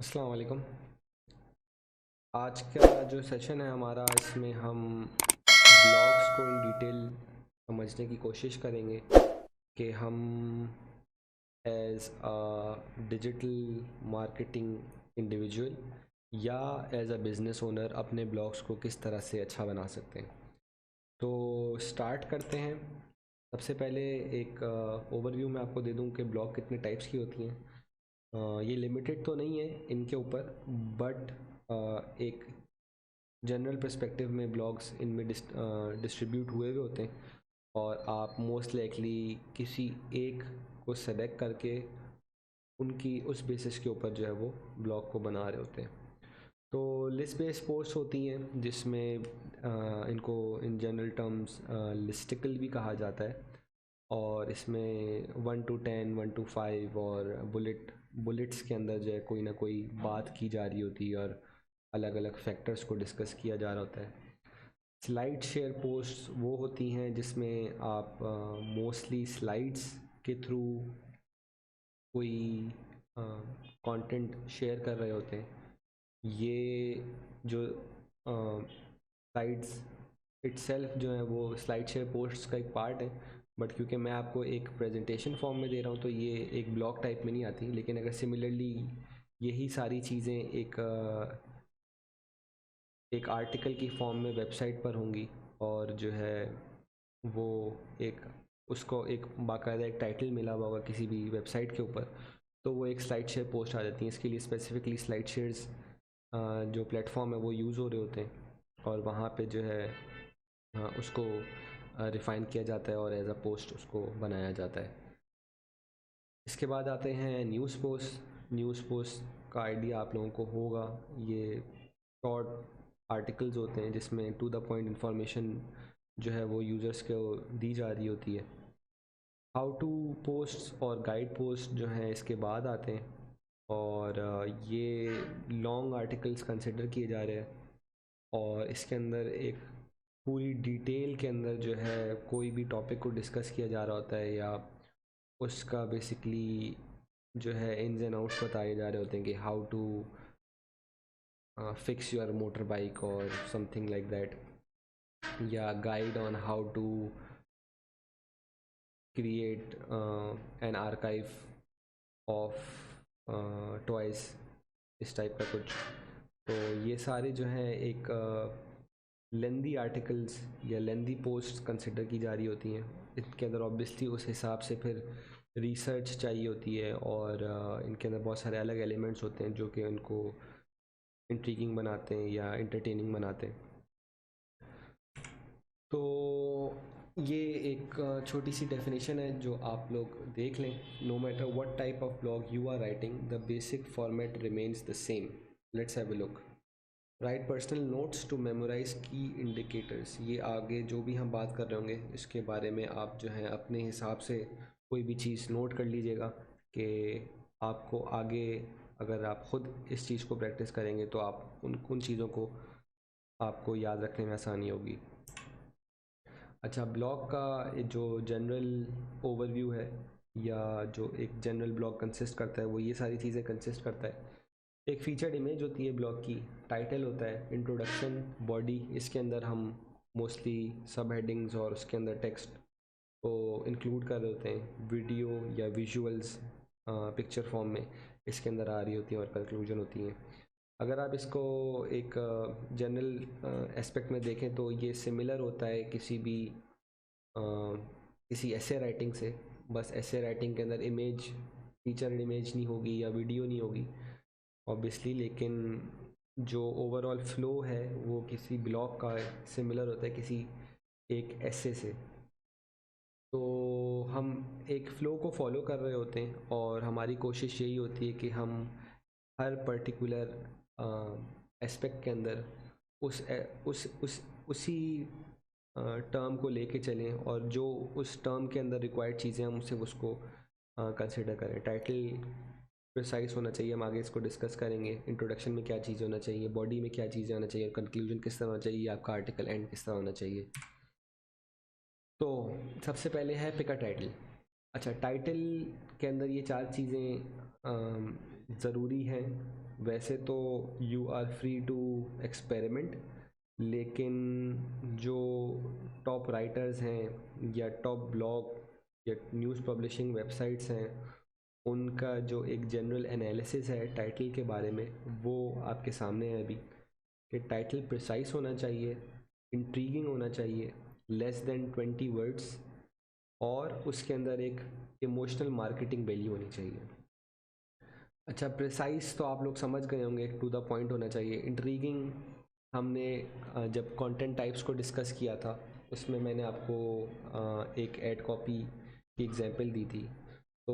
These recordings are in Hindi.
अस्सलाम वालेकुम। आज का जो सेशन है हमारा, इसमें हम ब्लॉग्स को इन डिटेल समझने की कोशिश करेंगे कि हम as a digital marketing individual या एज अ बिज़नेस ओनर अपने ब्लॉग्स को किस तरह से अच्छा बना सकते हैं। तो स्टार्ट करते हैं। सबसे पहले एक ओवरव्यू मैं आपको दे दूं कि ब्लॉग कितने टाइप्स की होती हैं। ये लिमिटेड तो नहीं है इनके ऊपर, बट एक जनरल पर्सपेक्टिव में ब्लॉग्स इनमें डिस्ट्रीब्यूट हुए होते हैं और आप मोस्ट लाइकली किसी एक को सेलेक्ट करके उनकी उस बेसिस के ऊपर जो है वो ब्लॉग को बना रहे होते हैं। तो लिस्ट बेस्ड पोस्ट होती हैं जिसमें इनको इन जनरल टर्म्स लिस्टिकल भी कहा जाता है, और इसमें 1 to 10, 1 to 5 और बुलेट्स के अंदर जो है कोई ना कोई बात की जा रही होती है और अलग अलग फैक्टर्स को डिस्कस किया जा रहा होता है। स्लाइड शेयर पोस्ट वो होती हैं जिसमें आप मोस्टली स्लाइड्स के थ्रू कोई कंटेंट शेयर कर रहे होते हैं। ये जो स्लाइड्स इटसेल्फ जो है वो स्लाइड शेयर पोस्ट्स का एक पार्ट है, बट क्योंकि मैं आपको एक प्रेजेंटेशन फॉर्म में दे रहा हूँ तो ये एक ब्लॉग टाइप में नहीं आती। लेकिन अगर सिमिलरली यही सारी चीज़ें एक आर्टिकल की फॉर्म में वेबसाइट पर होंगी और जो है वो एक उसको एक बाकायदा एक टाइटल मिला हुआ होगा किसी भी वेबसाइट के ऊपर, तो वो एक स्लाइड शेयर पोस्ट आ जाती है। इसके लिए स्पेसिफिकली स्लाइड शेयर्स जो प्लेटफॉर्म है वो यूज़ हो रहे होते हैं और वहाँ पे जो है उसको रिफ़ाइन किया जाता है और एज अ पोस्ट उसको बनाया जाता है। इसके बाद आते हैं न्यूज़ पोस्ट। न्यूज़ पोस्ट का आइडिया आप लोगों को होगा। ये शॉर्ट आर्टिकल्स होते हैं जिसमें टू द पॉइंट इंफॉर्मेशन जो है वो यूज़र्स को दी जा रही होती है। हाउ टू पोस्ट और गाइड पोस्ट जो हैं इसके बाद आते हैं, और ये लॉन्ग आर्टिकल्स कंसिडर किए जा रहे हैं और इसके अंदर एक पूरी डिटेल के अंदर जो है कोई भी टॉपिक को डिस्कस किया जा रहा होता है, या उसका बेसिकली जो है इन्स एंड आउट्स बताए जा रहे होते हैं कि how to fix your motor bike और समथिंग लाइक दैट, या guide on how to create an archive of toys, इस टाइप का कुछ। तो ये सारे जो हैं एक लेंदी आर्टिकल्स या लेंदी पोस्ट कंसिडर की जा रही होती हैं। इनके अंदर ऑब्वियसली उस हिसाब से फिर रिसर्च चाहिए होती है और इनके अंदर बहुत सारे अलग एलिमेंट्स होते हैं जो कि उनको इंट्रीगिंग बनाते हैं या इंटरटेनिंग बनाते हैं। तो ये एक छोटी सी डेफिनेशन है जो आप लोग देख लें। No matter what type of blog you are writing, the basic format remains the same. Let's have a look. Right personal notes to memorise key indicators. ये आगे जो भी हम बात कर रहे होंगे इसके बारे में आप जो है अपने हिसाब से कोई भी चीज़ नोट कर लीजिएगा कि आपको आगे अगर आप ख़ुद इस चीज़ को प्रैक्टिस करेंगे तो आप उन चीज़ों को आपको याद रखने में आसानी होगी। अच्छा, ब्लॉग का जो जनरल ओवरव्यू है या जो एक जनरल ब्लॉग कंसिस्ट करता है वो ये सारी चीज़ें कंसिस्ट करता है। एक फीचर्ड इमेज होती है ब्लॉग की, टाइटल होता है, इंट्रोडक्शन, बॉडी। इसके अंदर हम मोस्टली सब हेडिंग्स और उसके अंदर टेक्स्ट को इंक्लूड कर रहे होते हैं। वीडियो या विजुअल्स पिक्चर फॉर्म में इसके अंदर आ रही होती हैं और कंक्लूजन होती हैं। अगर आप इसको एक जनरल एस्पेक्ट में देखें तो ये सिमिलर होता है किसी ऐसे राइटिंग से। बस ऐसे राइटिंग के अंदर इमेज, फीचर्ड इमेज नहीं होगी या वीडियो नहीं होगी ऑब्वियसली, लेकिन जो ओवरऑल फ्लो है वो किसी ब्लॉग का सिमिलर होता है किसी एक ऐसे से। तो हम एक फ़्लो को फॉलो कर रहे होते हैं और हमारी कोशिश यही होती है कि हम हर पर्टिकुलर एस्पेक्ट के अंदर उस उसी टर्म को लेके चलें और जो उस टर्म के अंदर रिक्वायर्ड चीज़ें हम सिर्फ उसको कंसिडर करें। टाइटल प्रिसाइज होना चाहिए, हम आगे इसको डिस्कस करेंगे। इंट्रोडक्शन में क्या चीज़ होना चाहिए, बॉडी में क्या चीज़ें होना चाहिए, और कंक्लूजन किस तरह होना चाहिए, आपका आर्टिकल एंड किस तरह होना चाहिए। तो सबसे पहले है पिक अ टाइटल। अच्छा, टाइटल के अंदर ये चार चीज़ें ज़रूरी हैं वैसे तो you are free to experiment, लेकिन जो टॉप राइटर्स हैं या टॉप ब्लॉग या न्यूज़ पब्लिशिंग वेबसाइट्स हैं, उनका जो एक जनरल एनालिसिस है टाइटल के बारे में, वो आपके सामने है अभी। कि टाइटल प्रिसाइज होना चाहिए, इंट्रीगिंग होना चाहिए, लेस देन 20 वर्ड्स, और उसके अंदर एक इमोशनल मार्केटिंग वैल्यू होनी चाहिए। अच्छा, प्रिसाइज तो आप लोग समझ गए होंगे, टू द पॉइंट होना चाहिए। इंट्रीगिंग हमने जब कंटेंट टाइप्स को डिस्कस किया था, उसमें मैंने आपको एक ऐड कॉपी की एग्जांपल दी थी, तो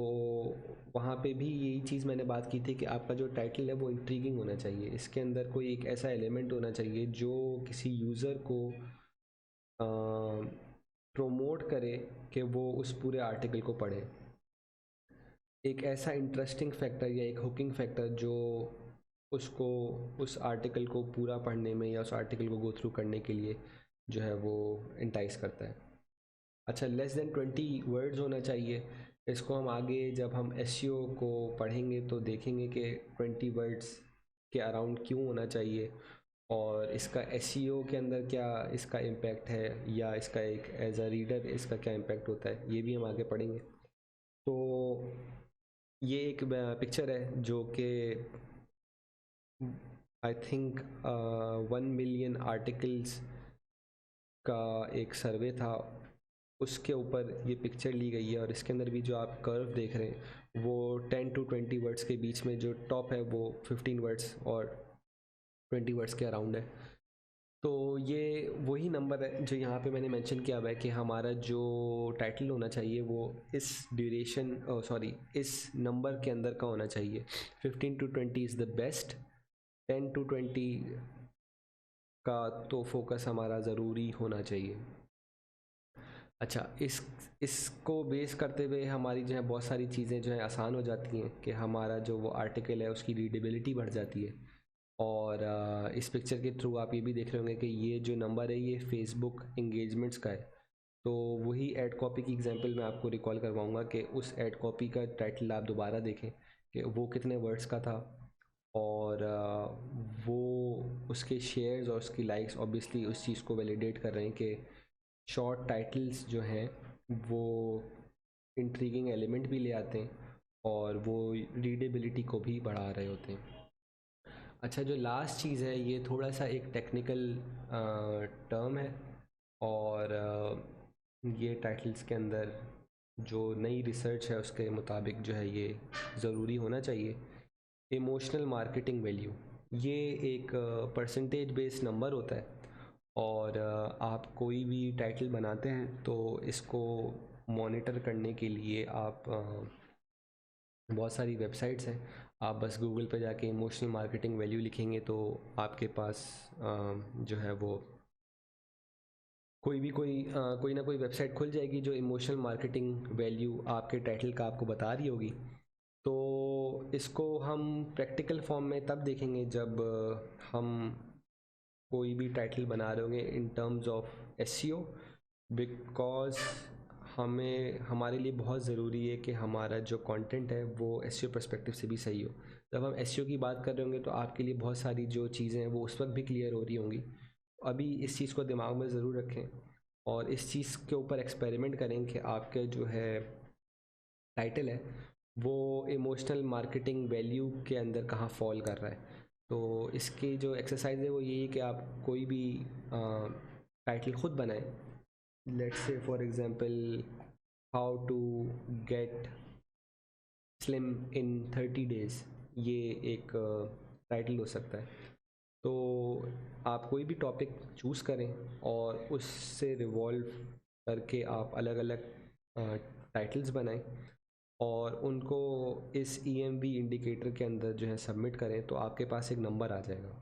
वहाँ पे भी यही चीज़ मैंने बात की थी कि आपका जो टाइटल है वो इंट्रीगिंग होना चाहिए। इसके अंदर कोई एक ऐसा एलिमेंट होना चाहिए जो किसी यूज़र को प्रोमोट करे कि वो उस पूरे आर्टिकल को पढ़े। एक ऐसा इंटरेस्टिंग फैक्टर या एक हुकिंग फैक्टर जो उसको उस आर्टिकल को पूरा पढ़ने में या उस आर्टिकल को गो थ्रू करने के लिए जो है वो इंटाइस करता है। अच्छा, लेस देन 20 वर्ड्स होना चाहिए। इसको हम आगे जब हम एसईओ को पढ़ेंगे तो देखेंगे कि 20 वर्ड्स के अराउंड क्यों होना चाहिए, और इसका एसईओ के अंदर क्या इसका इम्पैक्ट है, या इसका एक एज अ रीडर इसका क्या इम्पैक्ट होता है, ये भी हम आगे पढ़ेंगे। तो ये एक पिक्चर है जो कि आई थिंक 1 मिलियन आर्टिकल्स का एक सर्वे था, उसके ऊपर ये पिक्चर ली गई है। और इसके अंदर भी जो आप कर्व देख रहे हैं वो 10 to 20 वर्ड्स के बीच में, जो टॉप है वो 15 वर्ड्स और 20 वर्ड्स के अराउंड है। तो ये वही नंबर है जो यहाँ पे मैंने मेंशन किया हुआ है कि हमारा जो टाइटल होना चाहिए वो इस ड्यूरेशन इस नंबर के अंदर का होना चाहिए। 15 to 20 is the best, 10 to 20 का तो फोकस हमारा ज़रूरी होना चाहिए। अच्छा, इसको बेस करते हुए हमारी जो है बहुत सारी चीज़ें जो है आसान हो जाती हैं कि हमारा जो वो आर्टिकल है उसकी रीडेबिलिटी बढ़ जाती है। और इस पिक्चर के थ्रू आप ये भी देख रहे होंगे कि ये जो नंबर है ये फेसबुक इंगेजमेंट्स का है। तो वही ऐड कॉपी की एग्जांपल मैं आपको रिकॉल करवाऊंगा कि उस ऐड कॉपी का टाइटल आप दोबारा देखें कि वो कितने वर्ड्स का था, और वो उसके शेयर्स और उसकी लाइक्स ऑब्वियसली उस चीज़ को वैलिडेट कर रहे हैं कि शॉर्ट टाइटल्स जो हैं वो इंट्रीगिंग एलिमेंट भी ले आते हैं और वो रीडेबिलिटी को भी बढ़ा रहे होते हैं। अच्छा, जो लास्ट चीज़ है ये थोड़ा सा एक टेक्निकल टर्म है, और ये टाइटल्स के अंदर जो नई रिसर्च है उसके मुताबिक जो है ये ज़रूरी होना चाहिए। इमोशनल मार्केटिंग वैल्यू, ये एक परसेंटेज बेस्ड नंबर होता है, और आप कोई भी टाइटल बनाते हैं तो इसको मॉनिटर करने के लिए आप बहुत सारी वेबसाइट्स हैं। आप बस गूगल पे जाके इमोशनल मार्केटिंग वैल्यू लिखेंगे तो आपके पास जो है वो कोई ना कोई वेबसाइट खुल जाएगी जो इमोशनल मार्केटिंग वैल्यू आपके टाइटल का आपको बता रही होगी। तो इसको हम प्रैक्टिकल फॉर्म में तब देखेंगे जब हम कोई भी टाइटल बना रहे होंगे in terms of SEO, because हमें हमारे लिए बहुत ज़रूरी है कि हमारा जो कंटेंट है वो एसईओ पर्सपेक्टिव से भी सही हो। जब हम एसईओ की बात कर रहे होंगे तो आपके लिए बहुत सारी जो चीज़ें हैं वो उस वक्त भी क्लियर हो रही होंगी। अभी इस चीज़ को दिमाग में ज़रूर रखें और इस चीज़ के ऊपर एक्सपेरिमेंट करें कि आपका जो है टाइटल है वो इमोशनल मार्केटिंग वैल्यू के अंदर कहाँ फॉल कर रहा है। तो इसकी जो एक्सरसाइज है वो यही है कि आप कोई भी टाइटल खुद बनाएं। Let's say for example, how to get slim in 30 days, ये एक टाइटल हो सकता है। तो आप कोई भी टॉपिक चूज़ करें और उससे रिवॉल्व करके आप अलग अलग टाइटल्स बनाएं और उनको इस EMV इंडिकेटर के अंदर जो है सबमिट करें तो आपके पास एक नंबर आ जाएगा।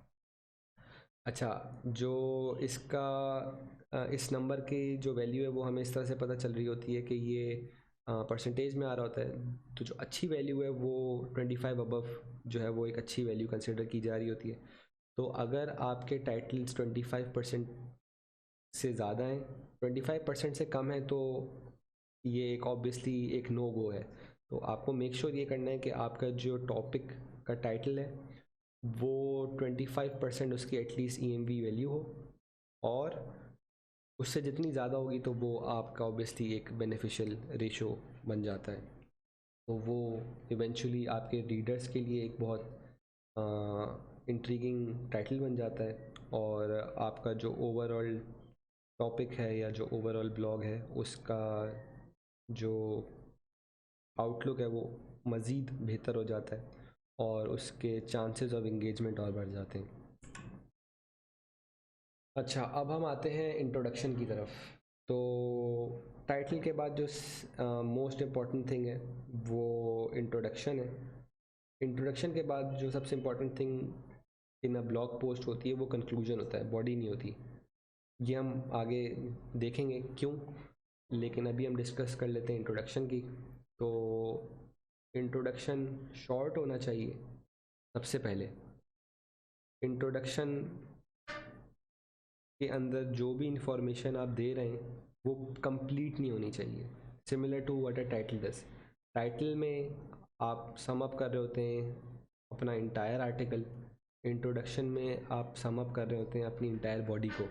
अच्छा, जो इस नंबर की जो वैल्यू है वो हमें इस तरह से पता चल रही होती है कि ये परसेंटेज में आ रहा होता है। तो जो अच्छी वैल्यू है वो 25 अबव जो है वो एक अच्छी वैल्यू कंसिडर की जा रही होती है। तो अगर आपके टाइटल्स 25% से ज़्यादा हैं, 25% से कम है, तो ये एक ऑब्वियसली एक नो गो है। तो आपको मेक श्योर ये करना है कि आपका जो टॉपिक का टाइटल है वो 25% उसकी एटलीस्ट EMV वैल्यू हो, और उससे जितनी ज़्यादा होगी तो वो आपका ऑब्वियसली एक बेनिफिशियल रेशो बन जाता है। तो वो इवेंचुअली आपके रीडर्स के लिए एक बहुत इंट्रीगिंग टाइटल बन जाता है, और आपका जो ओवरऑल टॉपिक है या जो ओवरऑल ब्लॉग है उसका जो आउटलुक है वो मज़ीद बेहतर हो जाता है, और उसके चांसेस ऑफ इंगेजमेंट और बढ़ जाते हैं। अच्छा, अब हम आते हैं इंट्रोडक्शन की तरफ। तो टाइटल के बाद जो मोस्ट इम्पॉर्टेंट थिंग है वो इंट्रोडक्शन है। इंट्रोडक्शन के बाद जो सबसे important thing in a blog post होती है वो कंक्लूजन होता है, बॉडी नहीं होती। ये हम आगे देखेंगे क्यों, लेकिन अभी हम डिस्कस कर लेते हैं इंट्रोडक्शन की। तो इंट्रोडक्शन शॉर्ट होना चाहिए सबसे पहले। इंट्रोडक्शन के अंदर जो भी इंफॉर्मेशन आप दे रहे हैं वो कंप्लीट नहीं होनी चाहिए, similar to what a title does. Title में आप सम अप कर रहे होते हैं अपना इंटायर आर्टिकल, इंट्रोडक्शन में आप सम अप कर रहे होते हैं अपनी इंटायर बॉडी को,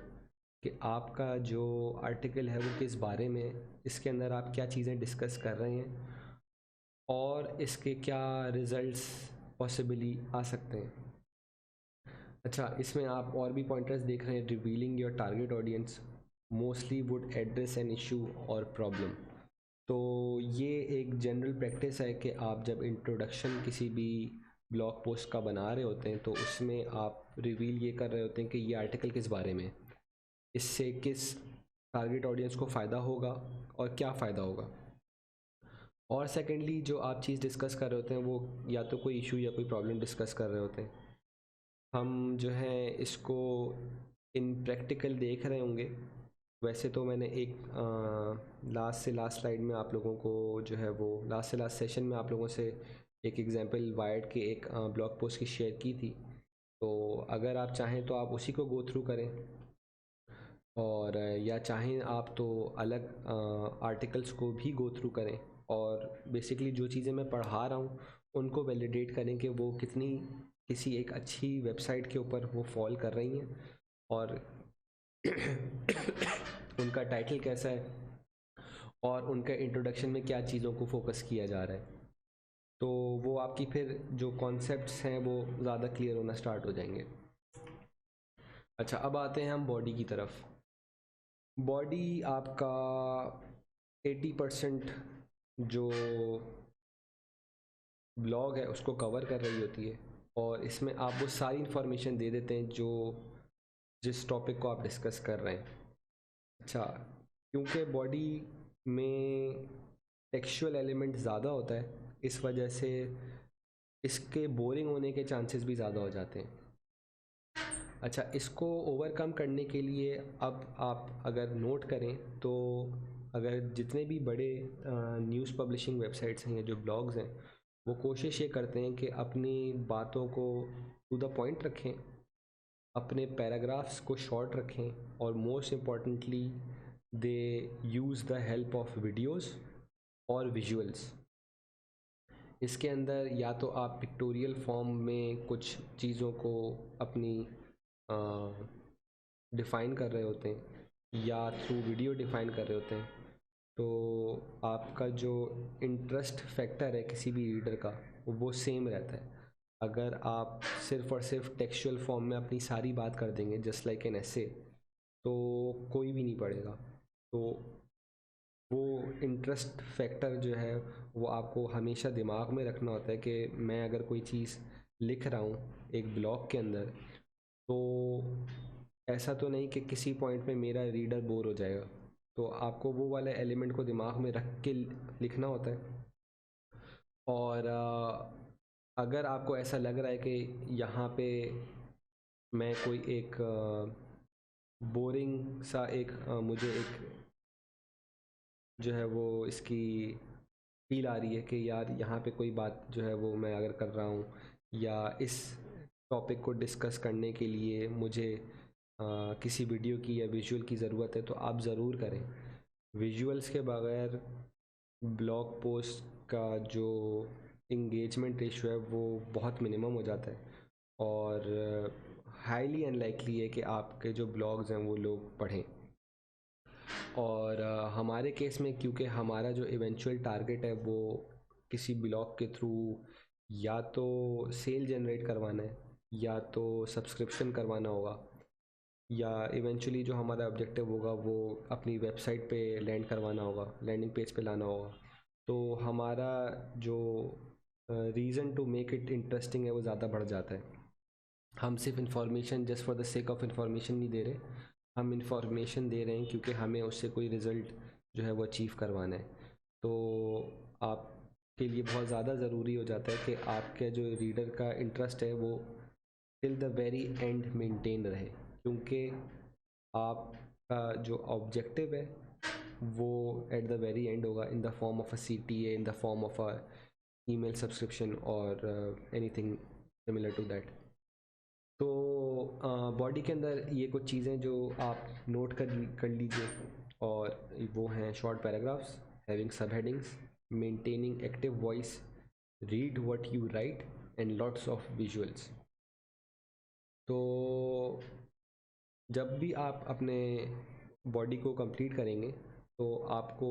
कि आपका जो आर्टिकल है वो किस बारे में है, इसके अंदर आप क्या चीज़ें डिस्कस कर रहे हैं, और इसके क्या रिजल्ट्स पॉसिबली आ सकते हैं। अच्छा, इसमें आप और भी पॉइंटर्स देख रहे हैं। Revealing your target audience mostly would address an issue और प्रॉब्लम। तो ये एक जनरल प्रैक्टिस है कि आप जब इंट्रोडक्शन किसी भी ब्लॉग पोस्ट का बना रहे होते हैं तो उसमें आप रिवील ये कर रहे होते हैं कि ये आर्टिकल किस बारे में है, इससे किस टारगेट ऑडियंस को फ़ायदा होगा और क्या फ़ायदा होगा। और सेकेंडली जो आप चीज़ डिस्कस कर रहे होते हैं वो या तो कोई इशू या कोई प्रॉब्लम डिस्कस कर रहे होते हैं। हम जो है इसको इन प्रैक्टिकल देख रहे होंगे। वैसे तो मैंने एक लास्ट से लास्ट स्लाइड में आप लोगों को जो है वो लास्ट से लास्ट सेशन में आप लोगों से एक एग्जांपल वायर्ड के एक ब्लॉग पोस्ट की शेयर की थी। तो अगर आप चाहें तो आप उसी को गो थ्रू करें, और या चाहें आप तो अलग आर्टिकल्स को भी गो थ्रू करें, और बेसिकली जो चीज़ें मैं पढ़ा रहा हूँ उनको वैलिडेट करें कि वो कितनी किसी एक अच्छी वेबसाइट के ऊपर वो फॉल कर रही हैं, और उनका टाइटल कैसा है, और उनके इंट्रोडक्शन में क्या चीज़ों को फोकस किया जा रहा है। तो वो आपकी फिर जो कॉन्सेप्ट्स हैं वो ज़्यादा क्लियर होना स्टार्ट हो जाएंगे। अच्छा, अब आते हैं हम बॉडी की तरफ। बॉडी आपका 80% जो ब्लॉग है उसको कवर कर रही होती है, और इसमें आप वो सारी इन्फॉर्मेशन दे देते हैं जो जिस टॉपिक को आप डिस्कस कर रहे हैं। अच्छा, क्योंकि बॉडी में टेक्सचुअल एलिमेंट ज़्यादा होता है, इस वजह से इसके बोरिंग होने के चांसेस भी ज़्यादा हो जाते हैं। अच्छा, इसको ओवरकम करने के लिए अब आप अगर नोट करें तो अगर जितने भी बड़े न्यूज़ पब्लिशिंग वेबसाइट्स हैं या जो ब्लॉग्स हैं वो कोशिश ये करते हैं कि अपनी बातों को टू द पॉइंट रखें, अपने पैराग्राफ्स को शॉर्ट रखें, और most importantly they use the help of videos और विजुअल्स। इसके अंदर या तो आप पिक्टोरियल फॉर्म में कुछ चीज़ों को अपनी डिफ़ाइन कर रहे होते हैं या थ्रू वीडियो डिफ़ाइन कर रहे होते हैं। तो आपका जो इंटरेस्ट फैक्टर है किसी भी रीडर का वो सेम रहता है। अगर आप सिर्फ़ और सिर्फ टेक्सचुअल फॉर्म में अपनी सारी बात कर देंगे जस्ट लाइक एन एसे, तो कोई भी नहीं पढ़ेगा। तो वो इंटरेस्ट फैक्टर जो है वो आपको हमेशा दिमाग में रखना होता है कि मैं अगर कोई चीज़ लिख रहा हूँ एक ब्लॉग के अंदर, तो ऐसा तो नहीं कि किसी पॉइंट पे मेरा रीडर बोर हो जाएगा। तो आपको वो वाले एलिमेंट को दिमाग में रख के लिखना होता है। और अगर आपको ऐसा लग रहा है कि यहाँ पे मैं कोई एक बोरिंग सा एक मुझे एक जो है वो इसकी फील आ रही है कि यार यहाँ पे कोई बात जो है वो मैं अगर कर रहा हूँ, या इस टॉपिक को डिस्कस करने के लिए मुझे किसी वीडियो की या विजुअल की ज़रूरत है, तो आप ज़रूर करें। विजुअल्स के बगैर ब्लॉग पोस्ट का जो इंगेजमेंट रेशियो है वो बहुत मिनिमम हो जाता है। और हाईली अनलाइकली है कि आपके जो ब्लॉग्स हैं वो लोग पढ़ें। और हमारे केस में क्योंकि हमारा जो इवेंचुअल टारगेट है वो किसी ब्लॉग के थ्रू या तो सेल जनरेट करवाना है या तो सब्सक्रिप्शन करवाना होगा, या इवेंचुअली जो हमारा ऑब्जेक्टिव होगा वो अपनी वेबसाइट पे लैंड करवाना होगा, लैंडिंग पेज पे लाना होगा। तो हमारा जो reason to make it interesting है वो ज़्यादा बढ़ जाता है। हम सिर्फ information just for the sake of information नहीं दे रहे, हम इंफॉर्मेशन दे रहे हैं क्योंकि हमें उससे कोई रिज़ल्ट जो है वो अचीव करवाना है। तो आपके लिए बहुत ज़्यादा ज़रूरी हो जाता है कि आपके जो रीडर का इंटरेस्ट है वो till the very and maintain रहे, क्योंकि आपका जो ऑब्जेक्टिव है वो एट द वेरी एंड होगा in the form of a CTA, in the form of a email subscription और एनीथिंग सिमिलर टू दैट। तो बॉडी के अंदर ये कुछ चीज़ें जो आप नोट कर लीजिए, और वो हैं शॉर्ट पैराग्राफ्स, हैविंग सब headings, maintaining active voice, read what you right and lots of visuals. तो जब भी आप अपने बॉडी को कंप्लीट करेंगे तो आपको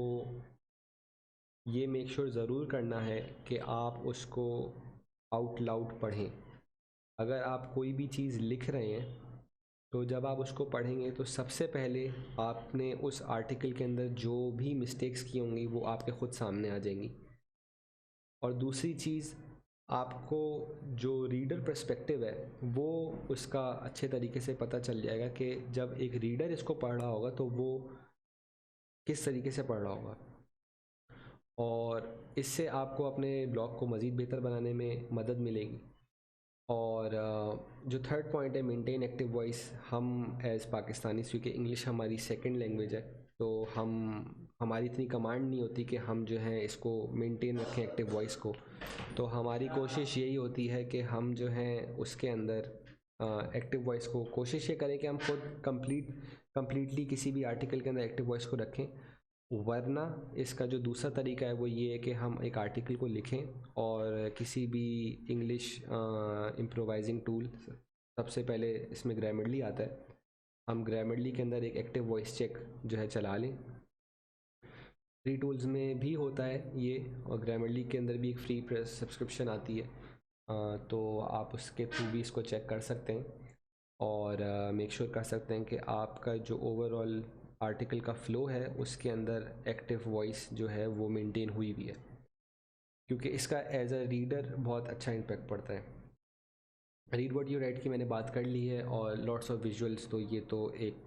ये मेक श्योर ज़रूर करना है कि आप उसको आउट लाउड पढ़ें। अगर आप कोई भी चीज़ लिख रहे हैं तो जब आप उसको पढ़ेंगे तो सबसे पहले आपने उस आर्टिकल के अंदर जो भी मिस्टेक्स की होंगी वो आपके खुद सामने आ जाएंगी। और दूसरी चीज़, आपको जो रीडर पर्सपेक्टिव है वो उसका अच्छे तरीके से पता चल जाएगा कि जब एक रीडर इसको पढ़ रहा होगा तो वो किस तरीके से पढ़ रहा होगा। और इससे आपको अपने ब्लॉग को मज़ीद बेहतर बनाने में मदद मिलेगी। और जो थर्ड पॉइंट है मेंटेन एक्टिव वॉइस, हम एज़ पाकिस्तानी, क्योंकि इंग्लिश हमारी सेकंड लैंग्वेज है तो हमारी इतनी कमांड नहीं होती कि हम जो है इसको मेंटेन रखें एक्टिव वॉइस को। तो हमारी कोशिश यही होती है कि हम जो हैं उसके अंदर एक्टिव वॉइस को कोशिश ये करें कि हम खुद कंप्लीटली किसी भी आर्टिकल के अंदर एक्टिव वॉइस को रखें। वरना इसका जो दूसरा तरीका है वो ये है कि हम एक आर्टिकल को लिखें और किसी भी इंग्लिश इम्प्रोवाइजिंग टूल, सबसे पहले इसमें ग्रामरली आता है, हम ग्रामरली के अंदर एक एक्टिव वॉइस चेक जो है चला लें। फ्री टूल्स में भी होता है ये, और ग्रामरली के अंदर भी एक फ्री सब्सक्रिप्शन आती है, तो आप उसके थ्रू भी इसको चेक कर सकते हैं और मेक श्योर कर सकते हैं कि आपका जो ओवरऑल आर्टिकल का फ़्लो है उसके अंदर एक्टिव वॉइस जो है वो मेंटेन हुई भी है, क्योंकि इसका एज अ रीडर बहुत अच्छा इम्पैक्ट पड़ता है। रीड व्हाट यू राइट की मैंने बात कर ली है, और लॉट्स ऑफ विजुअल्स, तो ये तो एक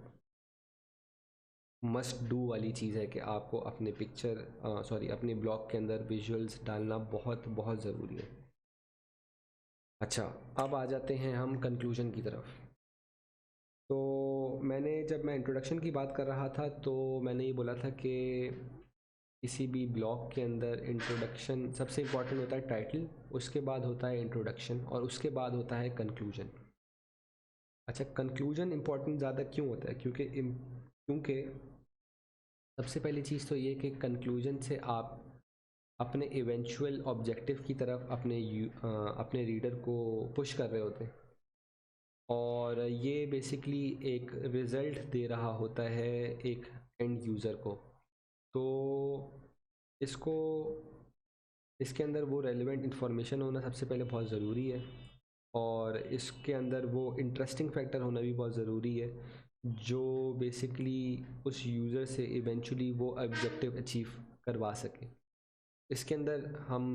मस्ट डू वाली चीज़ है कि आपको अपने अपने ब्लॉग के अंदर विजुअल्स डालना बहुत बहुत ज़रूरी है। अच्छा, अब आ जाते हैं हम कंक्लूजन की तरफ। तो जब मैं इंट्रोडक्शन की बात कर रहा था तो मैंने ये बोला था कि किसी भी ब्लॉग के अंदर इंट्रोडक्शन सबसे इम्पॉर्टेंट होता है, टाइटल, उसके बाद होता है इंट्रोडक्शन और उसके बाद होता है कंक्लूजन। अच्छा, कंक्लूजन इम्पॉर्टेंट ज़्यादा क्यों होता है? क्योंकि सबसे पहली चीज़ तो ये कि कंक्लूजन से आप अपने इवेंचुअल ऑब्जेक्टिव की तरफ अपने रीडर को पुश कर रहे होते हैं, और ये बेसिकली एक रिज़ल्ट दे रहा होता है एक एंड यूज़र को। तो इसको इसके अंदर वो रेलिवेंट इन्फॉर्मेशन होना सबसे पहले बहुत ज़रूरी है, और इसके अंदर वो इंटरेस्टिंग फैक्टर होना भी बहुत ज़रूरी है जो बेसिकली उस यूज़र से इवेंचुअली वो ऑब्जेक्टिव अचीव करवा सके। इसके अंदर हम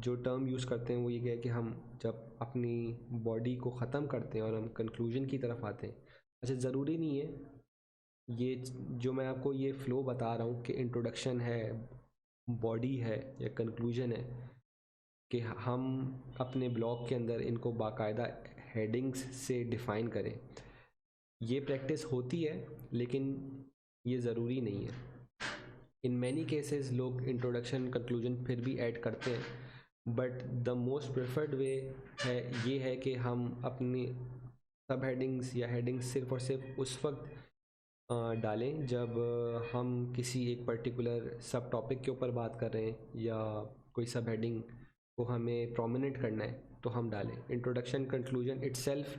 जो टर्म यूज़ करते हैं वो ये है कि हम जब अपनी बॉडी को ख़त्म करते हैं और हम कंक्लूजन की तरफ आते हैं। अच्छा, ज़रूरी नहीं है ये जो मैं आपको ये फ़्लो बता रहा हूँ कि इंट्रोडक्शन है, बॉडी है या कंक्लूजन है, कि हम अपने ब्लॉग के अंदर इनको बाकायदा हेडिंग्स से डिफ़ाइन करें। ये प्रैक्टिस होती है लेकिन ये ज़रूरी नहीं है। इन मैनी केसेस लोग इंट्रोडक्शन कंक्लूजन फिर भी ऐड करते हैं, बट द मोस्ट प्रेफर्ड वे है ये है कि हम अपनी सब हेडिंग्स या हेडिंग्स सिर्फ और सिर्फ उस वक्त डालें जब हम किसी एक पर्टिकुलर सब टॉपिक के ऊपर बात कर रहे हैं या कोई सब हेडिंग को हमें प्रोमिनेंट करना है। तो हम डालें। इंट्रोडक्शन कंक्लूजन इटसेल्फ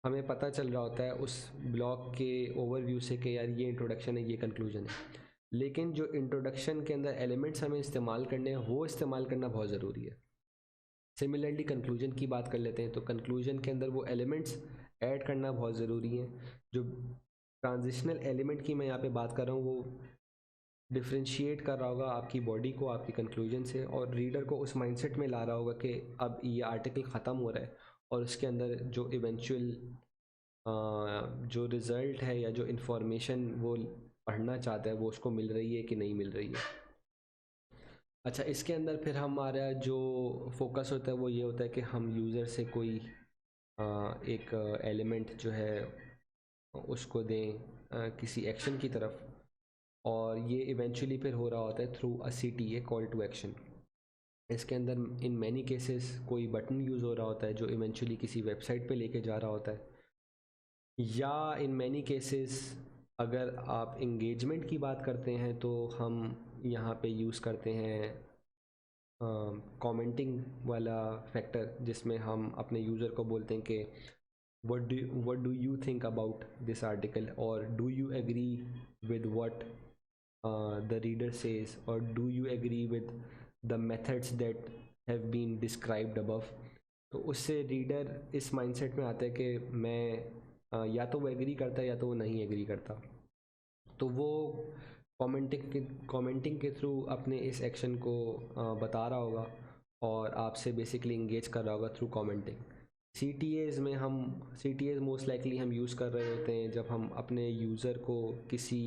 हमें पता चल रहा होता है उस ब्लॉग के ओवरव्यू से कि यार ये इंट्रोडक्शन है, ये कंक्लूजन है। लेकिन जो इंट्रोडक्शन के अंदर एलिमेंट्स हमें इस्तेमाल करने हैं वो इस्तेमाल करना बहुत ज़रूरी है। सिमिलरली कंक्लूजन की बात कर लेते हैं, तो कंक्लूजन के अंदर वो एलिमेंट्स ऐड करना बहुत ज़रूरी है। जो ट्रांजिशनल एलिमेंट की मैं यहाँ पे बात कर रहा हूँ वो डिफ्रेंशिएट कर रहा होगा आपकी बॉडी को आपकी कंक्लूजन से, और रीडर को उस माइंडसेट में ला रहा होगा कि अब ये आर्टिकल ख़त्म हो रहा है और उसके अंदर जो इवेंचुअल जो रिज़ल्ट है या जो इन्फॉर्मेशन वो पढ़ना चाहता है वो उसको मिल रही है कि नहीं मिल रही है। अच्छा, इसके अंदर फिर हमारा जो फोकस होता है वो ये होता है कि हम यूज़र से कोई एक एलिमेंट जो है उसको दें किसी एक्शन की तरफ, और ये इवेंचुअली फिर हो रहा होता है through a CTA, call to action. इसके अंदर इन मैनी केसेस कोई बटन यूज़ हो रहा होता है जो इवेंचुअली किसी वेबसाइट पे लेके जा रहा होता है, या इन मैनी केसेस अगर आप इंगेजमेंट की बात करते हैं तो हम यहाँ पे यूज़ करते हैं कमेंटिंग वाला फैक्टर, जिसमें हम अपने यूज़र को बोलते हैं कि what do you think about this article, or do you agree with what the reader says, or do you agree with the methods that have been described above। तो उससे रीडर इस माइंडसेट में आता है कि मैं या तो वो एग्री करता है या तो वो नहीं एग्री करता। तो वो कमेंटिंग के थ्रू अपने इस एक्शन को बता रहा होगा और आपसे बेसिकली इंगेज कर रहा होगा through commenting. C T as most likely हम यूज़ कर रहे होते हैं जब हम अपने यूज़र को किसी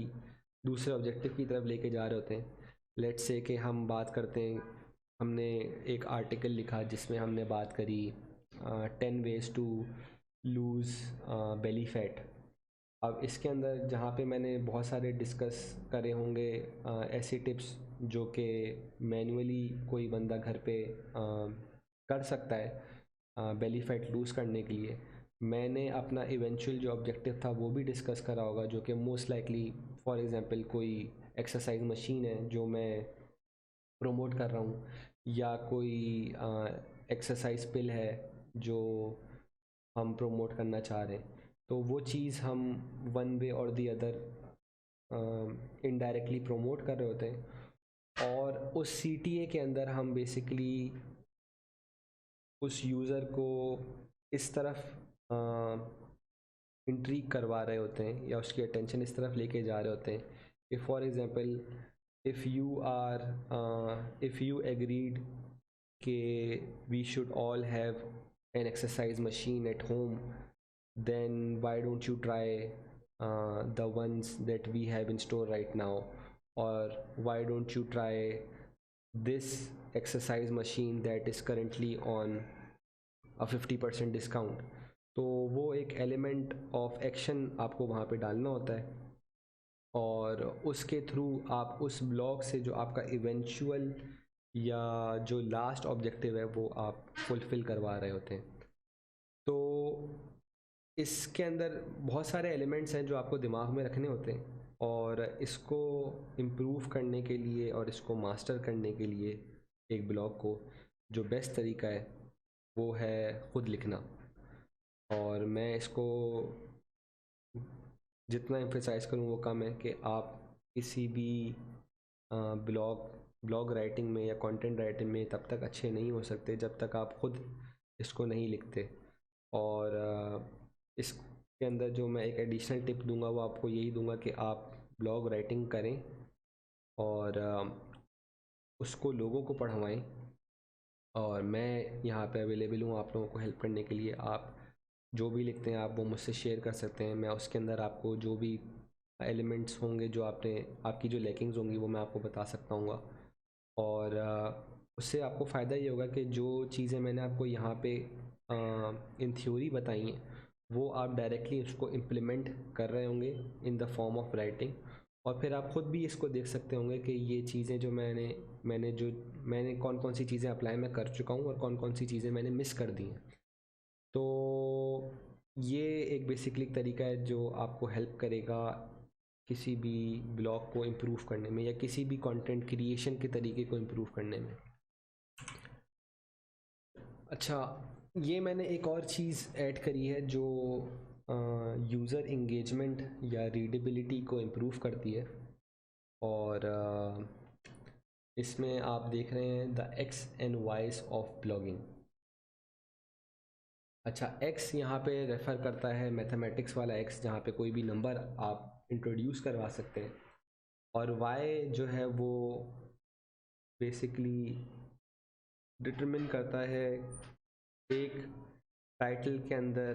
दूसरे ऑब्जेक्टिव की तरफ लेके जा रहे होते हैं। लेट्स से कि हम बात करते हैं, हमने एक आर्टिकल लिखा जिसमें हमने बात करी 10 ways to lose belly fat. अब इसके अंदर जहाँ पे मैंने बहुत सारे डिस्कस करे होंगे ऐसे टिप्स जो कि मैन्युअली कोई बंदा घर पे कर सकता है बेली फैट लूज़ करने के लिए, मैंने अपना इवेंचुअल जो ऑब्जेक्टिव था वो भी डिस्कस करा होगा, जो कि मोस्ट लाइकली फॉर एग्ज़ाम्पल कोई एक्सरसाइज मशीन है जो मैं प्रमोट कर रहा हूँ, या कोई एक्सरसाइज पिल है जो हम प्रमोट करना चाह रहे हैं। तो वो चीज़ हम वन वे और दी अदर इनडायरेक्टली प्रमोट कर रहे होते हैं, और उस CTA के अंदर हम बेसिकली उस यूज़र को इस तरफ इंट्रीग करवा रहे होते हैं या उसकी अटेंशन इस तरफ लेके जा रहे होते हैं कि for example if you agreed कि we should all have an exercise machine at home, then why don't you try the ones that we have in store right now, or why don't you try this exercise machine that is currently on a 50% discount. तो वो एक एलिमेंट ऑफ एक्शन आपको वहाँ पे डालना होता है, और उसके थ्रू आप उस ब्लॉग से जो आपका इवेंचुअल या जो लास्ट ऑब्जेक्टिव है वो आप फुलफ़िल करवा रहे होते हैं। तो इसके अंदर बहुत सारे एलिमेंट्स हैं जो आपको दिमाग में रखने होते हैं, और इसको इम्प्रूव करने के लिए और इसको मास्टर करने के लिए एक ब्लॉग को जो बेस्ट तरीका है वो है ख़ुद लिखना। और मैं इसको जितना एम्फेसाइज़ करूँ वो कम है कि आप किसी भी ब्लॉग राइटिंग में या कंटेंट राइटिंग में तब तक अच्छे नहीं हो सकते जब तक आप ख़ुद इसको नहीं लिखते। और इसके अंदर जो मैं एक एडिशनल टिप दूंगा वो आपको यही दूंगा कि आप ब्लॉग राइटिंग करें और उसको लोगों को पढ़वाएं, और मैं यहाँ पे अवेलेबल हूँ आप लोगों को हेल्प करने के लिए। आप जो भी लिखते हैं आप वो मुझसे शेयर कर सकते हैं, मैं उसके अंदर आपको जो भी एलिमेंट्स होंगे जो आपकी जो लैकिंग्स होंगी वो मैं आपको बता सकता हूँ। और उससे आपको फ़ायदा ये होगा कि जो चीज़ें मैंने आपको यहाँ पे इन थ्योरी बताई हैं वो आप डायरेक्टली उसको इम्प्लीमेंट कर रहे होंगे in the form of writing, और फिर आप ख़ुद भी इसको देख सकते होंगे कि ये चीज़ें जो मैंने कौन कौन सी चीज़ें अप्लाई मैं कर चुका हूँ और कौन कौन सी चीज़ें मैंने मिस कर दी हैं। तो ये एक बेसिकली तरीका है जो आपको हेल्प करेगा किसी भी ब्लॉग को इम्प्रूव करने में या किसी भी कंटेंट क्रिएशन के तरीके को इम्प्रूव करने में। अच्छा, ये मैंने एक और चीज़ ऐड करी है जो यूज़र इंगेजमेंट या रीडेबिलिटी को इम्प्रूव करती है। और इसमें आप देख रहे हैं the x and wise of blogging. अच्छा, एक्स यहाँ पे रेफ़र करता है मैथमेटिक्स वाला एक्स, जहाँ पे कोई भी नंबर आप इंट्रोड्यूस करवा सकते हैं। और वाई जो है वो बेसिकली डिटरमिन करता है एक टाइटल के अंदर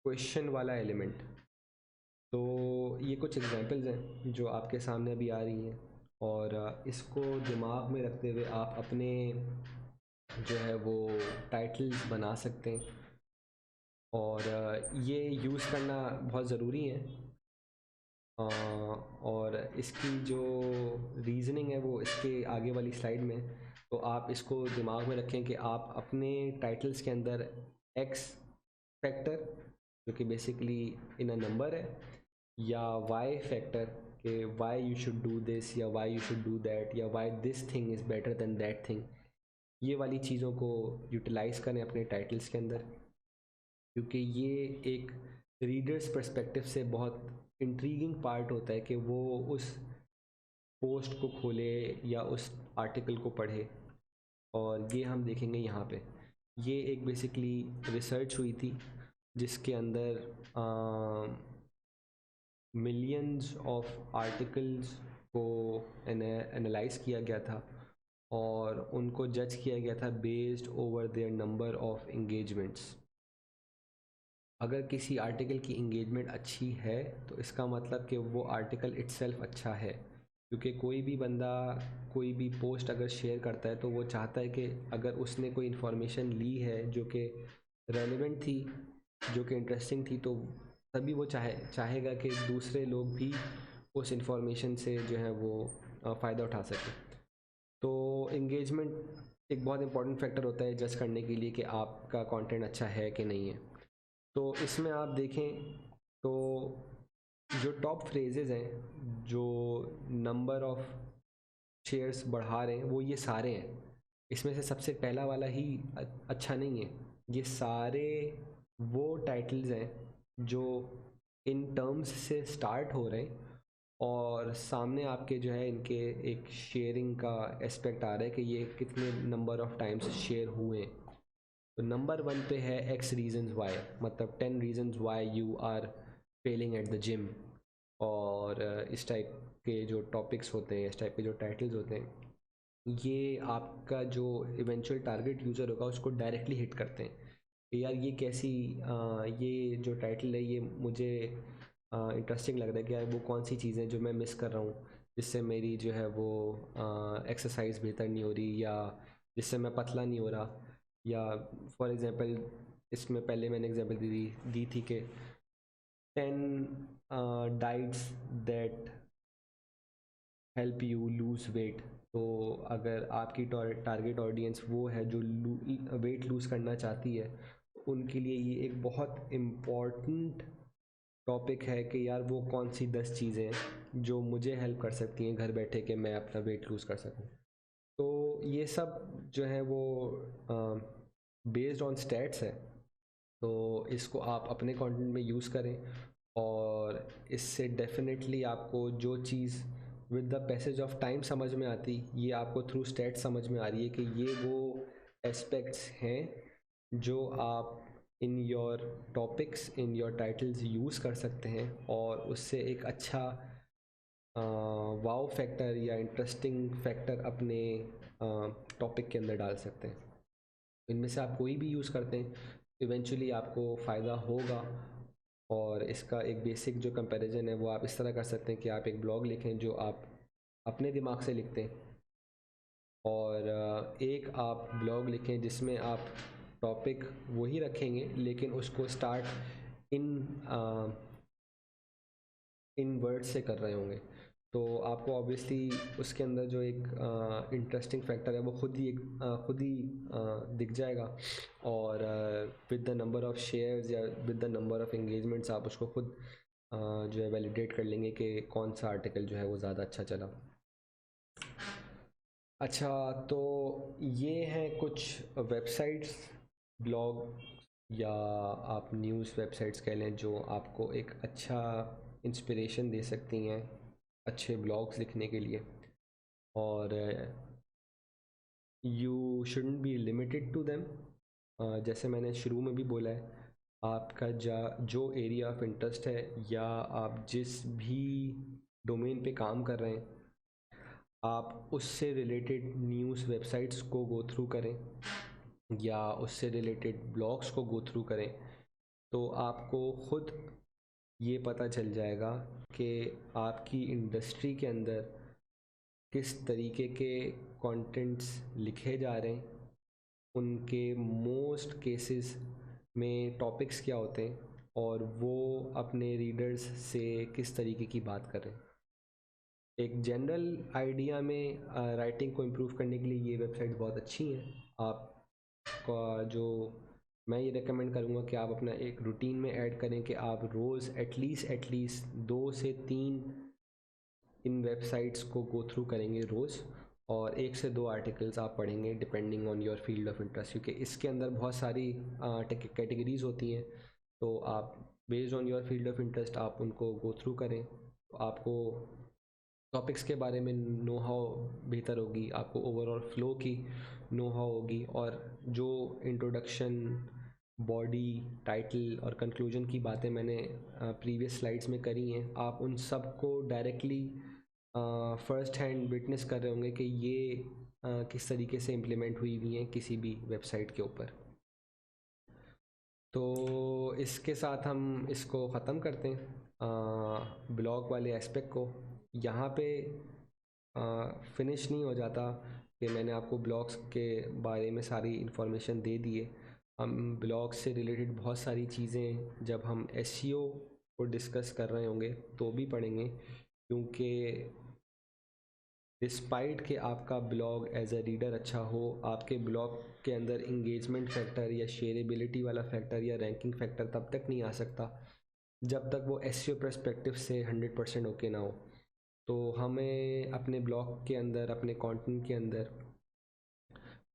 क्वेश्चन वाला एलिमेंट। तो ये कुछ एग्जांपल्स हैं जो आपके सामने अभी आ रही हैं, और इसको दिमाग में रखते हुए आप अपने जो है वो टाइटल्स बना सकते हैं। और ये यूज़ करना बहुत ज़रूरी है। और इसकी जो रीज़निंग है वो इसके आगे वाली स्लाइड में। तो आप इसको दिमाग में रखें कि आप अपने टाइटल्स के अंदर एक्स फैक्टर, जो कि बेसिकली इन अ नंबर है, या वाई फैक्टर कि why you should do this या why you should do that या why this thing is better than that thing, ये वाली चीज़ों को यूटिलाइज़ करें अपने टाइटल्स के अंदर। क्योंकि ये एक रीडर्स पर्सपेक्टिव से बहुत इंट्रीगिंग पार्ट होता है कि वो उस पोस्ट को खोले या उस आर्टिकल को पढ़े। और ये हम देखेंगे यहाँ पे। ये एक बेसिकली रिसर्च हुई थी जिसके अंदर मिलियंस ऑफ आर्टिकल्स को एनालाइज किया गया था और उनको जज किया गया था based over their number of engagements. अगर किसी आर्टिकल की इंगेजमेंट अच्छी है तो इसका मतलब कि वो आर्टिकल इट्सेल्फ अच्छा है। क्योंकि कोई भी बंदा कोई भी पोस्ट अगर शेयर करता है तो वो चाहता है कि अगर उसने कोई इन्फॉर्मेशन ली है जो कि रेलेवेंट थी, जो कि इंटरेस्टिंग थी, तो तभी वो चाहेगा कि दूसरे लोग भी उस इंफॉर्मेशन से जो है वो फ़ायदा उठा सकें। तो इंगेजमेंट एक बहुत इंपॉर्टेंट फैक्टर होता है जज करने के लिए कि आपका कंटेंट अच्छा है कि नहीं है। तो इसमें आप देखें तो जो टॉप फ्रेजेज़ हैं जो नंबर ऑफ शेयर्स बढ़ा रहे हैं वो ये सारे हैं। इसमें से सबसे पहला वाला ही अच्छा नहीं है। ये सारे वो टाइटल्स हैं जो इन टर्म्स से स्टार्ट हो रहे हैं और सामने आपके जो है इनके एक शेयरिंग का एस्पेक्ट आ रहा है कि ये कितने नंबर ऑफ टाइम्स शेयर हुए। तो नंबर 1 पे है एक्स रीजन्स वाई, मतलब 10 reasons why you are failing at the gym. और इस टाइप के जो टॉपिक्स होते हैं, इस टाइप के जो टाइटल्स होते हैं, ये आपका जो इवेंचुअल टारगेट यूज़र होगा उसको डायरेक्टली हिट करते हैं कि यार ये कैसी ये जो टाइटल है ये मुझे इंटरेस्टिंग लग रहा है कि यार वो कौन सी चीज़ें जो मैं मिस कर रहा हूँ जिससे मेरी जो है वो एक्सरसाइज बेहतर नहीं हो रही, या जिससे मैं पतला नहीं हो रहा। या फॉर एग्जांपल इसमें पहले मैंने एग्जांपल दी थी कि 10 diets that help you lose weight. तो अगर आपकी टारगेट ऑडियंस वो है जो वेट लूज़ करना चाहती है, उनके लिए ये एक बहुत इम्पॉर्टेंट टॉपिक है कि यार वो कौन सी 10 चीज़ें हैं जो मुझे हेल्प कर सकती हैं घर बैठे कि मैं अपना वेट लूज़ कर सकूं। तो ये सब जो है वो बेस्ड ऑन स्टैट्स है। तो इसको आप अपने कंटेंट में यूज़ करें और इससे डेफिनेटली आपको जो चीज़ with the passage of time समझ में आती, ये आपको थ्रू स्टैट समझ में आ रही है कि ये वो एस्पेक्ट्स हैं जो आप in your topics in your titles use कर सकते हैं और उससे एक अच्छा वाव फैक्टर या इंटरेस्टिंग फैक्टर अपने टॉपिक के अंदर डाल सकते हैं। इनमें से आप कोई भी यूज़ करते हैं इवेंचुअली आपको फ़ायदा होगा। और इसका एक बेसिक जो कंपैरिजन है वो आप इस तरह कर सकते हैं कि आप एक ब्लॉग लिखें जो आप अपने दिमाग से लिखते हैं, और एक आप ब्लॉग लिखें जिसमें आप टॉपिक वही रखेंगे लेकिन उसको स्टार्ट इन इन वर्ड्स से कर रहे होंगे। तो आपको ऑब्वियसली उसके अंदर जो एक इंटरेस्टिंग फैक्टर है वो खुद ही दिख जाएगा। और with the number of shares या with the number of engagements आप उसको खुद जो है वैलिडेट कर लेंगे कि कौन सा आर्टिकल जो है वो ज़्यादा अच्छा चला। अच्छा, तो ये हैं कुछ वेबसाइट्स, ब्लॉग या आप न्यूज़ वेबसाइट्स कह लें, जो आपको एक अच्छा इंस्पिरेशन दे सकती हैं अच्छे ब्लॉग्स लिखने के लिए। और you shouldn't be limited to them. जैसे मैंने शुरू में भी बोला है, आपका जो एरिया ऑफ इंटरेस्ट है या आप जिस भी डोमेन पे काम कर रहे हैं, आप उससे रिलेटेड न्यूज़ वेबसाइट्स को गो थ्रू करें या उससे रिलेटेड ब्लॉग्स को गो थ्रू करें, तो आपको खुद ये पता चल जाएगा कि आपकी इंडस्ट्री के अंदर किस तरीके के कंटेंट्स लिखे जा रहे हैं, उनके मोस्ट केसेस में टॉपिक्स क्या होते हैं, और वो अपने रीडर्स से किस तरीके की बात कर रहे हैं। एक जनरल आइडिया में राइटिंग को इम्प्रूव करने के लिए ये वेबसाइट बहुत अच्छी हैं। आपका जो मैं ये रेकमेंड करूँगा कि आप अपना एक रूटीन में ऐड करें कि आप रोज़ एटलीस्ट 2 से 3 इन वेबसाइट्स को गो थ्रू करेंगे रोज़, और 1 से 2 आर्टिकल्स आप पढ़ेंगे depending on your field of interest, क्योंकि इसके अंदर बहुत सारी कैटेगरीज होती हैं। तो आप based on your field of interest आप उनको गो थ्रू करें, तो आपको टॉपिक्स के बारे में नो हाउ बेहतर होगी, आपको ओवरऑल फ्लो की नो हाउ होगी, और जो इंट्रोडक्शन, बॉडी, टाइटल और कंक्लूजन की बातें मैंने प्रीवियस स्लाइड्स में करी हैं, आप उन सब को डायरेक्टली फर्स्ट हैंड विटनेस कर रहे होंगे कि ये किस तरीके से इम्प्लीमेंट हुई हैं किसी भी वेबसाइट के ऊपर। तो इसके साथ हम इसको ख़त्म करते हैं ब्लॉग वाले एस्पेक्ट को। यहाँ पे फिनिश नहीं हो जाता कि मैंने आपको ब्लॉग्स के बारे में सारी इन्फॉर्मेशन दे दी है। हम ब्लॉग से रिलेटेड बहुत सारी चीज़ें जब हम एसईओ को डिस्कस कर रहे होंगे तो भी पढ़ेंगे, क्योंकि डिस्पाइट कि आपका ब्लॉग एज अ रीडर अच्छा हो, आपके ब्लॉग के अंदर इंगेजमेंट फैक्टर या शेयरेबिलिटी वाला फैक्टर या रैंकिंग फैक्टर तब तक नहीं आ सकता जब तक वो एसईओ पर्सपेक्टिव से 100% ओके ना हो। तो हमें अपने ब्लॉग के अंदर, अपने कंटेंट के अंदर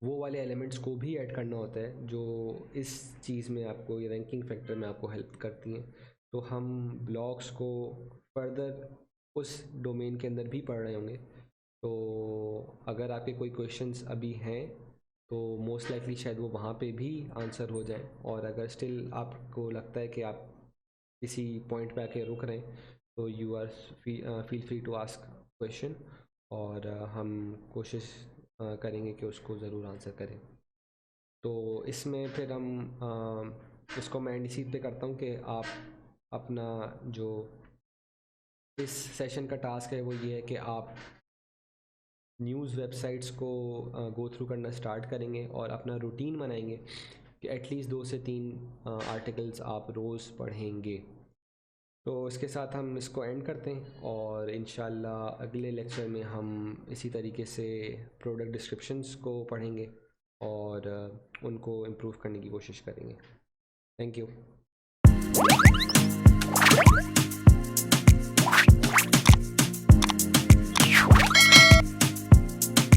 वो वाले एलिमेंट्स को भी ऐड करना होता है जो इस चीज़ में आपको, ये रैंकिंग फैक्टर में आपको हेल्प करती हैं। तो हम ब्लॉग्स को फर्दर उस डोमेन के अंदर भी पढ़ रहे होंगे। तो अगर आपके कोई क्वेश्चंस अभी हैं तो मोस्ट लाइकली शायद वो वहाँ पे भी आंसर हो जाए, और अगर स्टिल आपको लगता है कि आप किसी पॉइंट पे आके रुक रहे हैं तो you are feel free to ask question, और हम कोशिश करेंगे कि उसको ज़रूर आंसर करें। तो इसमें फिर हम इसको मैं एंड इसी पे करता हूँ कि आप अपना जो इस सेशन का टास्क है वो ये है कि आप न्यूज़ वेबसाइट्स को गो थ्रू करना स्टार्ट करेंगे और अपना रूटीन बनाएंगे कि एटलीस्ट 2 से 3 आर्टिकल्स आप रोज़ पढ़ेंगे। तो इसके साथ हम इसको एंड करते हैं, और इंशाल्लाह अगले लेक्चर में हम इसी तरीके से प्रोडक्ट डिस्क्रिप्शंस को पढ़ेंगे और उनको इम्प्रूव करने की कोशिश करेंगे। Thank you.